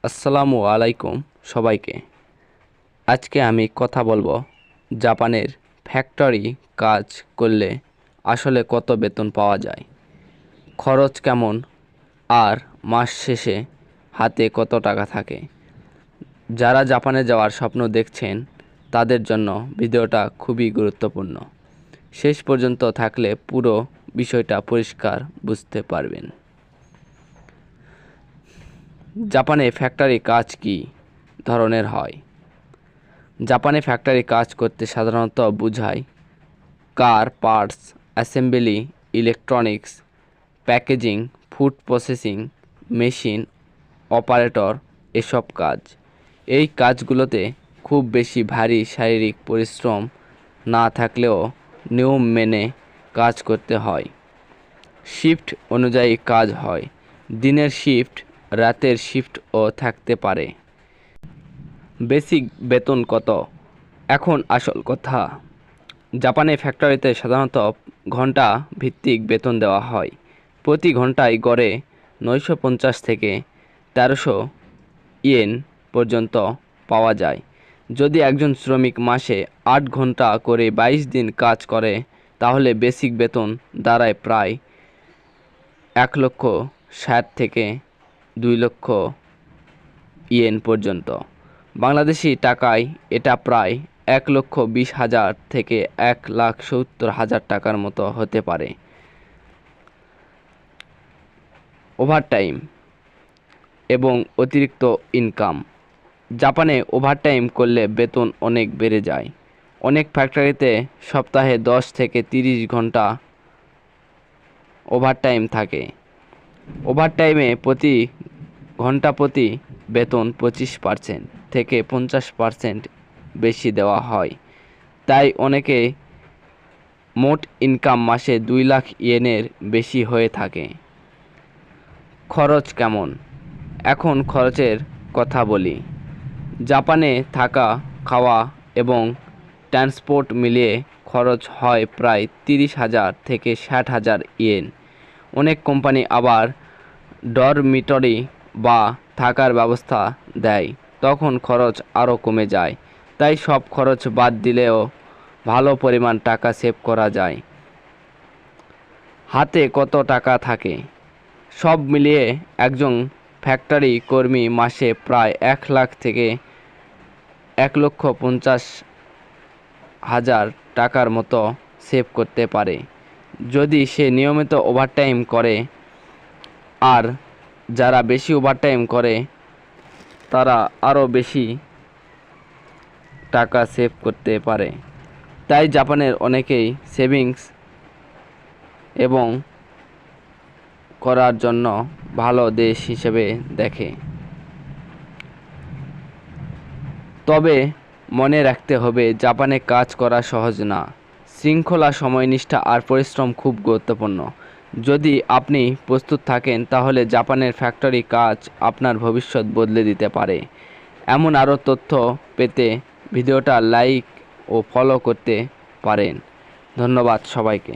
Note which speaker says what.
Speaker 1: আসসালামু আলাইকুম সবাইকে। আজকে আমি কথা বলবো জাপানের ফ্যাক্টরি কাজ করলে আসলে কত বেতন পাওয়া যায়, খরচ কেমন, আর মাস শেষে হাতে কত টাকা থাকে। যারা জাপানে যাওয়ার স্বপ্ন দেখছেন তাদের জন্য ভিডিওটা খুবই গুরুত্বপূর্ণ। শেষ পর্যন্ত থাকলে পুরো বিষয়টা পরিষ্কার বুঝতে পারবেন। জাপানে ফ্যাক্টরি কাজ কী ধরনের হয়? জাপানে ফ্যাক্টরি কাজ করতে সাধারণত বোঝায় car parts assembly, electronics, packaging, food processing, machine operator এসব কাজ। এই কাজগুলোতে খুব বেশি ভারী শারীরিক পরিশ্রম না থাকলেও নিয়ম মেনে কাজ করতে হয়। শিফট অনুযায়ী কাজ হয়, দিনের শিফট, রাতের শিফটও থাকতে পারে। বেসিক বেতন কত? এখন আসল কথা। জাপানে ফ্যাক্টরিতে সাধারণত ঘন্টা ভিত্তিক বেতন দেওয়া হয়। প্রতি ঘন্টায় গড়ে 950 থেকে 1300 ইয়েন পর্যন্ত পাওয়া যায়। যদি একজন শ্রমিক মাসে 8 ঘন্টা করে 22 দিন কাজ করে তাহলে বেসিক বেতন দাঁড়ায় প্রায় 1,60,000 থেকে 2,00,000 ইয়েন পর্যন্ত। বাংলাদেশি টাকায় এটা প্রায় 1,20,000 থেকে 1,70,000 টাকার মতো হতে পারে। ওভারটাইম এবং অতিরিক্ত ইনকাম। জাপানে ওভারটাইম করলে বেতন অনেক বেড়ে যায়। অনেক ফ্যাক্টরিতে সপ্তাহে 10 থেকে 30 ঘন্টা ওভারটাইম থাকে। ওভারটাইমে প্রতি ঘন্টা প্রতি বেতন 25% থেকে 50% বেশি দেওয়া হয়। তাই অনেকে মোট ইনকাম মাসে 2 লাখ ইয়েনের বেশি হয়ে থাকে। খরচ কেমন? এখন খরচের কথা বলি। জাপানে থাকা, খাওয়া এবং ট্রান্সপোর্ট মিলিয়ে খরচ হয় প্রায় 30,000 থেকে 60,000 ইয়েন। অনেক কোম্পানি আবার ডরমিটরি বা থাকার ব্যবস্থা দেয়, তখন খরচ আরও কমে যায়। তাই সব খরচ বাদ দিলেও ভালো পরিমাণ টাকা সেভ করা যায়। হাতে কত টাকা থাকে? সব মিলিয়ে একজন ফ্যাক্টরি কর্মী মাসে প্রায় 1 লাখ থেকে 1,50,000 টাকার মতো সেভ করতে পারে যদি সে নিয়মিত ওভারটাইম করে। আর যারা বেশি ওভারটাইম করে তারা আরও বেশি টাকা সেভ করতে পারে। তাই জাপানের অনেকেই সেভিংস এবং করার জন্য ভালো দেশ হিসেবে দেখে। তবে মনে রাখতে হবে জাপানে কাজ করা সহজ না। শৃঙ্খলা, সময়নিষ্ঠা আর পরিশ্রম খুব গুরুত্বপূর্ণ। যদি আপনি প্রস্তুত থাকেন তাহলে জাপানের ফ্যাক্টরি কাজ আপনার ভবিষ্যৎ বদলে দিতে পারে। এমন আরও তথ্য পেতে ভিডিওটা লাইক ও ফলো করতে পারেন। ধন্যবাদ সবাইকে।